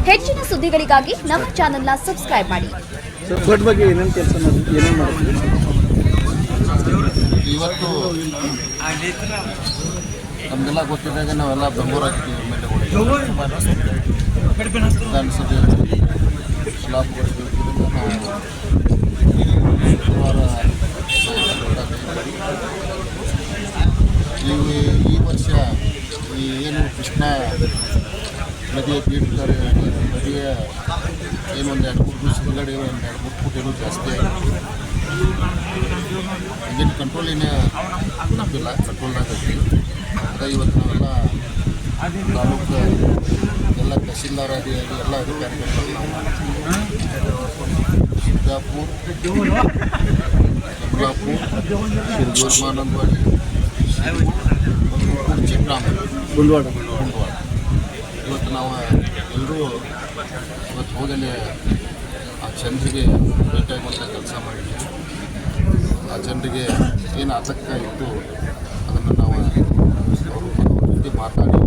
ಹೆಚ್ಚಿನ ಸುದ್ದಿಗಳಿಗಾಗಿ ನಮ್ಮ ಚಾನೆಲ್ನ ಸಬ್ಸ್ಕ್ರೈಬ್ ಮಾಡಿ. ಕೋರ್ಟ್ ಬಗ್ಗೆ ಏನೇನು ಕೆಲಸ ಏನೇನು ಮಾಡ್ತೀವಿ ಇವತ್ತು ನಮಗೆಲ್ಲ ಗೊತ್ತಿದ್ದಾಗ ನಾವೆಲ್ಲ ಬೆಂಗಳೂರಾಗಿದ್ದೀವಿ ವಿಧಾನಸಭೆ ಈ ವರ್ಷ ಏನು ಕೃಷ್ಣಾ ನದಿಯ ತೀರ್ಥರ ನದಿಯ ಏನು ಒಂದು 2-3 ದಿವಸದೊಳಗಡೆ 2-3 ಫುಟ್ ಏನೋ ಜಾಸ್ತಿ ಆಗಿದೆ. ಈಗಿನ ಕಂಟ್ರೋಲ್ ಏನೇ ನಂಬಿಲ್ಲ, ಕಂಟ್ರೋಲ್ನಾಗ ಐತಿ. ಅದ ಇವತ್ತು ನಾವೆಲ್ಲ ತಾಲೂಕು ಎಲ್ಲ ತಹಸೀಲ್ದಾರ್ ಎಲ್ಲ ಅಧಿಕಾರಿಗಳು ನಾವು ಸಿದ್ದಾಪುರ, ಕಮಲಾಪುರ, ಮಾನಂದವಾಡಿ, ಚಿಕ್ರಾಮ, ಗುಂಡ್ವಾಡ ಇವತ್ತು ನಾವು ಎಲ್ಲರೂ ಇವತ್ತು ಹೋಗಲೇ ಆ ಜನರಿಗೆ ಭೇಟಿಯಾಗುವಂಥ ಕೆಲಸ ಮಾಡಿದ್ವಿ. ಆ ಜನರಿಗೆ ಏನು ಆತಂಕ ಇತ್ತು ಅದನ್ನು ನಾವು ಅವ್ರ ಜೊತೆ ಮಾತಾಡಿ,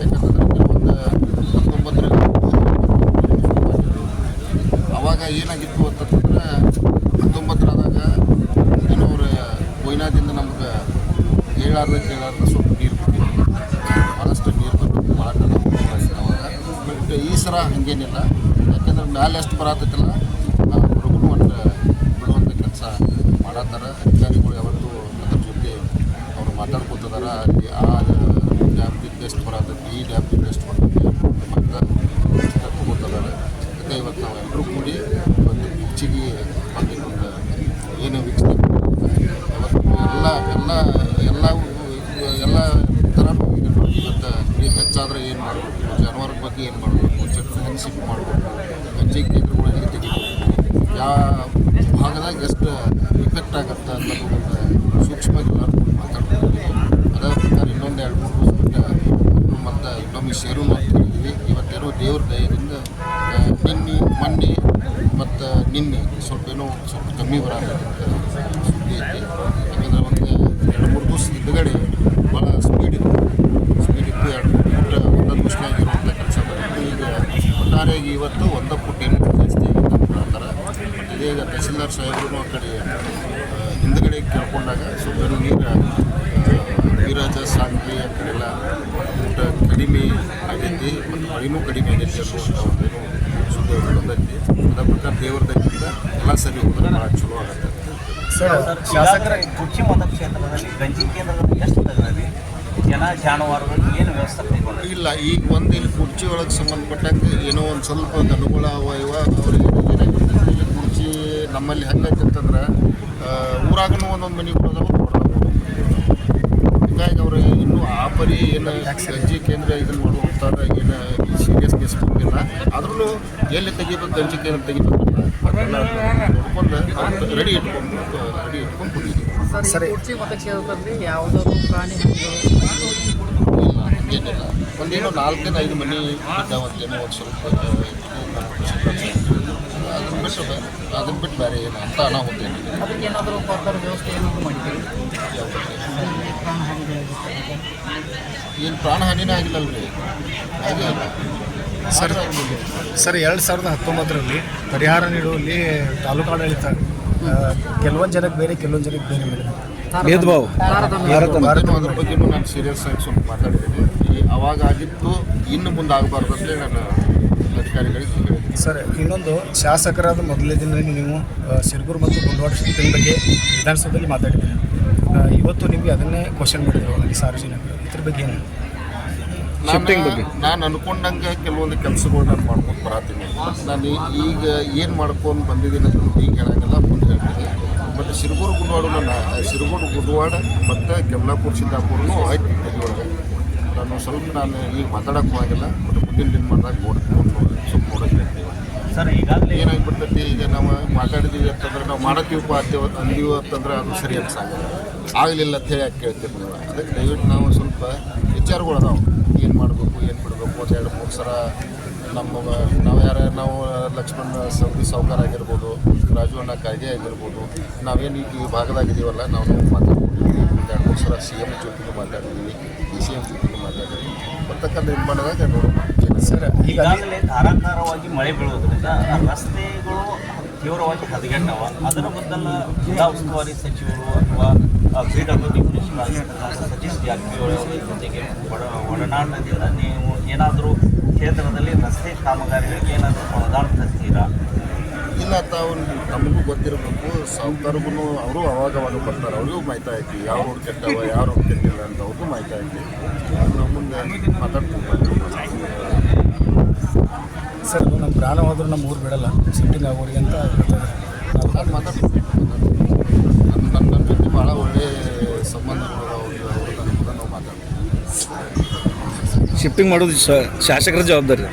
ಯಾಕಂತಂದರೆ ಕೆಲವೊಂದು 19 ಆವಾಗ ಏನಾಗಿತ್ತು ಅಂತಂದ್ರೆ 19ರಾದಾಗ ಏನೋ ಅವ್ರ ಕೊಯ್ನಾದಿಂದ ನಮ್ಗೆ ಹೇಳಾರ್ದ ಸ್ವಲ್ಪ ನೀರು ಕೊಟ್ಟಿದ್ರು, ಭಾಳಷ್ಟು ನೀರು ಬಂದು ಭಾಳ ಅವಾಗ. ಬಟ್ ಈ ಸಲ ಹಾಗೇನಿಲ್ಲ, ಯಾಕೆಂದ್ರೆ ಮ್ಯಾಲೆ ಎಷ್ಟು ಬರತ್ತೈತಲ್ಲ ನಾವು ಹುಡುಗರು ಒಂದು ಬಿಡುವಂಥ ಕೆಲಸ ಮಾಡತ್ತಾರ. ಅಧಿಕಾರಿಗಳು ಯಾವತ್ತೂ ಅದ್ರ ಜೊತೆ ಅವರು ಮಾತಾಡ್ಕೊತಿದಾರ. ಅಲ್ಲಿ ಆ ಡ್ಯಾಮ್ದಿಂದ ಎಷ್ಟು ಬರತ್ತೈತಿ, ಈ ಡ್ಯಾಮ್ದಿಂದ ಎಷ್ಟು ಬರ್ತೈತಿ ಮತ್ತು ತಗೋತಿದ್ದಾರೆ. ಅದಕ್ಕೆ ಇವತ್ತು ನಾವು ಎಲ್ಲರೂ ಕೂಡಿ ಒಂದು ಕುರ್ಚಿಗೆ ಬಂದಿಕೊಂಡು ಏನು ವೀಕ್ಷಣೆ ಯಾವತ್ತು ಎಲ್ಲ ಥರನೂ ಇವತ್ತು ನೀರು ಹೆಚ್ಚಾದರೆ ಏನು ಮಾಡಬೇಕು, ಜಾನುವಾರು ಬಗ್ಗೆ ಏನು ಮಾಡಬೇಕು, ಹಂಚಿಕೆ ಮಾಡಬೇಕು, ಹಂಚಿಕೆ ಕೇಂದ್ರಗಳಿಗೆ ತೆಗಿಬೇಕು, ಯಾವ ಭಾಗದಾಗ ಎಷ್ಟು ಇಫೆಕ್ಟ್ ಆಗುತ್ತೆ ಅನ್ನೋದು ಒಂದು ಸೂಕ್ಷ್ಮವಾಗಿ ಎಲ್ಲರೂ ಮಾತಾಡ್ತಿದ್ದೀವಿ. ಅದರ ಪ್ರಕಾರ ಇನ್ನೊಂದು 2-3 ದಿವಸ ಬಿಟ್ಟು ಮತ್ತು ಇನ್ನೊಮ್ಮೆ ಶೇರು ಮಾಡ್ತಿದ್ದೀವಿ. ಇವತ್ತೇನೋ ದೇವ್ರ ದಯದಿಂದ ಮೊನ್ನೆ ಮತ್ತು ನಿನ್ನೆ ಸ್ವಲ್ಪ ಕಮ್ಮಿ ಬರೋದಂತ ಸುದ್ದಿ ಐತಿ. ಯಾಕಂದರೆ ಒಂದು 2-3 ದಿವಸ ಹಿಂದುಗಡೆ ಭಾಳ ಸ್ಪೀಡ್ ಇತ್ತು 2-3 ಫುಟ್ 1 ದಿವಸನಾಗಿರುವಂಥ ಕೆಲಸ ಮಾಡಿತ್ತು. ಈಗ ಒಟ್ಟಾರೆಯಾಗಿ ಇವತ್ತು 1 ಫುಟ್ ಏನು ಜಾಸ್ತಿ ಮಾಡ್ತಾರೆ. ಮತ್ತು ಇದೇ ಈಗ ತಹಸೀಲ್ದಾರ್ ಸಾಹೇಬರು ಆ ಕಡೆ ಹಿಂದುಗಡೆ ಕೇಳ್ಕೊಂಡಾಗ ಸ್ವಲ್ಪ ನೀರಾಜ ಸಾಂಗ್ಲಿ ಆ ಕಡೆಲ್ಲ ಊಟ ಕಡಿಮೆ ಆಗೈತಿ ಮತ್ತು ಮಳೆನೂ ಕಡಿಮೆ ಆಗೈತಿ ಅನ್ನುವಂಥ ಒಂದೇನು ಸುದ್ದಿ ಬಂದೈತಿ. ಅದರ ಪ್ರಕಾರ ದೇವರದಿಂದ ಎಲ್ಲ ಸರಿ ಹೋದ್ರೆ ಭಾಳ ಚಲೋ ಆಗುತ್ತೆ. ಶಾಸಕರ ಕುರ್ಚಿ ಮತಕ್ಷೇತ್ರದಲ್ಲಿ ಗಂಜಿ ಕೇಂದ್ರದಲ್ಲಿ ಎಷ್ಟು ತಗಲಿ ಜನ ಜಾನುವಾರುಗಳು ಏನು ವ್ಯವಸ್ಥೆ ಕೈಗೊಂಡು ಇಲ್ಲ. ಈಗ ಒಂದು ಇಲ್ಲಿ ಕುರ್ಚಿ ಒಳಗೆ ಸಂಬಂಧಪಟ್ಟಂಗೆ ಏನೋ ಒಂದು ಸ್ವಲ್ಪ ದನಗಳ ಅವಯವ ಅವ್ರಿಗೆ ಏನಾಗಿರ್ತೈತೆ. ಈಗ ಕುರ್ಚಿ ನಮ್ಮಲ್ಲಿ ಹೆಂಗೈತೆ ಅಂತಂದ್ರೆ ಊರಾಗೂ ಒಂದೊಂದು ಮನೆಗಳು ಹೀಗಾಗಿ ಅವರು ಇನ್ನೂ ಆ ಪರಿ ಏನು ಗಂಜಿ ಕೇಂದ್ರ ಇದನ್ನು ಮಾಡುವಂತಾರೆ ಏನು ಸೀರಿಯಸ್ ಕೇಸ್ ಬಂದಿಲ್ಲ. ಆದ್ರೂ ಎಲ್ಲಿ ತೆಗಿಬೇಕು ಗಂಜಿ ಕೇಂದ್ರ ತೆಗಿಬೇಕಲ್ಲ ಅದೆಲ್ಲ ನೋಡ್ಕೊಂಡು ರೆಡಿ ಇಟ್ಕೊಂಡು ಬಂದಿದ್ದೀವಿ. ಸರಿ, ಕುರ್ಚಿ ಮತಕ್ಷೇತ್ರದಲ್ಲಿ ಯಾವುದಾದ್ರು ಪ್ರಾಣಿ ಏನಿಲ್ಲ. ಒಂದೇನೋ 4-5 ಮನೆ ಇದ್ದಾವಂತೇನೋ ಒಂದು ಸ್ವಲ್ಪ ಅದನ್ನು ಬಿಟ್ಟು ಬೇರೆ ಏನು ಅಂತ ಅನಾಹುತ ಏನಿಲ್ಲ. ಅದಕ್ಕೆ ಏನಾದರೂ ಸರ್ಕಾರ ವ್ಯವಸ್ಥೆ ಏನಾದರೂ ಮಾಡಿದ್ದೀವಿ? ಏನು ಪ್ರಾಣ ಹಾನಿನೇ ಆಗಿಲ್ಲಲ್ರಿ, ಹಾಗೆ ಇಲ್ಲ. ಸರ್ 2019ರಲ್ಲಿ ಪರಿಹಾರ ನೀಡುವಲ್ಲಿ ತಾಲೂಕು ಆಡಳಿತ ಕೆಲವೊಂದು ಜನಕ್ಕೆ ಬೇರೆ ಕೆಲವೊಂದು ಜನಕ್ಕೆ ಬೇರೆ ಭೇದಭಾವ ಅದ್ರ ಬಗ್ಗೆಯೂ ನಾನು ಸೀರಿಯಸ್ ಆಗಿ ಸ್ವಲ್ಪ ಮಾತಾಡಿದ್ದೀನಿ. ಅವಾಗ ಆಗಿತ್ತು, ಇನ್ನು ಮುಂದೆ ಆಗಬಾರ್ದು ಅಂತಲೇ ನಾನು ಅಧಿಕಾರಿಗಳಿಗೆ ಹೇಳಿದ್ದೀನಿ. ಸರ್, ಇನ್ನೊಂದು ಶಾಸಕರಾದ ಮೊದಲನೇ ದಿನ ನೀವು ಸಿರಗೂರು ಮತ್ತು ಗುಂಡ್ವಾಡ ಶಿಫ್ಟಿಂಗ್ ಬಗ್ಗೆ ವಿಧಾನಸಭೆಯಲ್ಲಿ ಮಾತಾಡಿದ್ದೀರಿ. ಇವತ್ತು ನಿಮಗೆ ಅದನ್ನೇ ಕ್ವಶನ್ ಮಾಡಿದ್ರು ಅಲ್ಲಿ ಸಾರ್ವಜನಿಕರು. ಇದ್ರ ಬಗ್ಗೆ ಏನು? ನಾನು ಅನ್ಕೊಂಡಂಗೆ ಕೆಲವೊಂದು ಕೆಲಸಗಳು ನಾನು ಮಾಡ್ಕೊಂಡು ಬರತ್ತೀನಿ. ನಾನು ಈಗ ಏನು ಮಾಡ್ಕೊಂಡು ಬಂದಿದ್ದೀನಿ ಅಂತ ಈಗ ಹೇಳೋಂಗಿಲ್ಲ, ಮುಂದೆ ಹೇಳ್ತೀನಿ. ಮತ್ತು ಸಿರಗೂರು ಗುಂಡ್ವಾಡ ಮತ್ತು ಕೆಮ್ಲಾಪುರ ಸಿದ್ದಾಪುರನೂ ಆಯ್ತು ತೆಗಿಯೊಳಗೆ. ನಾನು ಈಗ ಮಾತಾಡೋಕ್ಕೂ ಆಗಿಲ್ಲ, ಮತ್ತು ಮುಂದಿನ ದಿನ ಮಾಡಿದಾಗ ಸ್ವಲ್ಪ ನೋಡೋಕ್ಕೆ ಸರ್ ಈಗಾಗಲೇ ಏನಾಗಿಬಿಡ್ತೈತಿ. ಈಗ ನಾವು ಮಾತಾಡಿದ್ದೀವಿ ಅಂತಂದ್ರೆ ನಾವು ಮಾಡತ್ತೀವಪ್ಪ ಅಂದೀವಿ ಅಂತಂದ್ರೆ ಅದು ಸರಿ ಅನ್ಸಾಗಲ್ಲ, ಆಗಲಿಲ್ಲ ಅಂತ ಹೇಳಿ ಯಾಕೆ ಕೇಳ್ತೀವಿ ನೀವು. ಅದಕ್ಕೆ ದಯವಿಟ್ಟು ನಾವು ಸ್ವಲ್ಪ ವಿಚಾರಗಳು ಅದಾವೆ, ಏನು ಮಾಡಬೇಕು ಏನು ಬಿಡಬೇಕು. 2-3 ಸಲ ನಾವು ಲಕ್ಷ್ಮಣ ಸವದಿ ಸಾವ್ಕಾರ ಆಗಿರ್ಬೋದು, ರಾಜು ಅಣ್ಣ ಕಾಯ್ದೆ ಆಗಿರ್ಬೋದು, ನಾವೇನು ಈಗ ಈ ಭಾಗದಾಗಿದ್ದೀವಲ್ಲ ನಾವು ಮಾತಾಡ್ಕೊಂಡಿದ್ದೀವಿ. 2-3 ಸಲ CM ಜೊತೆಗೂ ಮಾತಾಡಿದ್ದೀವಿ, DCM ಜೊತೆಗೂ ಮಾತಾಡಿದ್ದೀವಿ. ಬರ್ತಕ್ಕಂಥ ಇದು ಮಾಡಿದಾಗ ನೋಡೋಣ. ಸರ್ ಈಗ ಈಗಾಗಲೇ ಧಾರಾಕಾರವಾಗಿ ಮಳೆ ಬೀಳುವುದರಿಂದ ರಸ್ತೆಗಳು ತೀವ್ರವಾಗಿ ಹದಗೆಟ್ಟವ. ಅದರ ಬದಲ ಜಿಲ್ಲಾ ಉಸ್ತುವಾರಿ ಸಚಿವರು ಅಥವಾ PWD ಮುನ್ಸಿಪಾಲಿಟಿ ಸತೀಶ್ ಜಾರಕಿಹೊಳಿ ಅವರ ಜೊತೆಗೆ ಒಡನಾಟದಿಂದ ನೀವು ಏನಾದರೂ ಕ್ಷೇತ್ರದಲ್ಲಿ ರಸ್ತೆ ಕಾಮಗಾರಿಗಳಿಗೆ ಏನಾದರೂ ಅನುದಾನ ತರ್ತೀರಾ? ಇಲ್ಲ ತಾವು ನಮಗೂ ಗೊತ್ತಿರಬೇಕು, ಸಾಹುಕಾರಿಗೂ ಅವರು ಅವಾಗವಾಗ ಬರ್ತಾರೆ, ಅವ್ರಿಗೂ ಮಾಹಿತಿ ಐತಿ ಯಾವ ರೋಡ್ ಕೆಟ್ಟವ ಯಾವ ರೋಡ್ ಕೆಟ್ಟಿಲ್ಲ ಅಂತ ಅವ್ರಿಗೂ ಮಾಹಿತಿ ಐತಿ. ನಾವು ಮುಂದೆ ಮಾತಾಡ್ತೀವಿ. ಸರ್ ನಮ್ಮ ಪ್ರಾಣ ಹೋದ್ರೂ ನಮ್ಮ ಊರು ಬಿಡಲ್ಲ, ಶಿಫ್ಟಿಂಗ್ ಆಗೋರಿಗೆ ಅಂತ ನಾನು ಮಾತಾಡ್ತೀನಿ. ನನ್ನ ಜೊತೆ ಭಾಳ ಒಳ್ಳೆಯ ಸಂಬಂಧಗಳು ಅವ್ರಿಗೆ ನಾವು ಮಾತಾಡ್ತೀವಿ. ಶಿಫ್ಟಿಂಗ್ ಮಾಡೋದು ಶಾಸಕರ ಜವಾಬ್ದಾರಿ.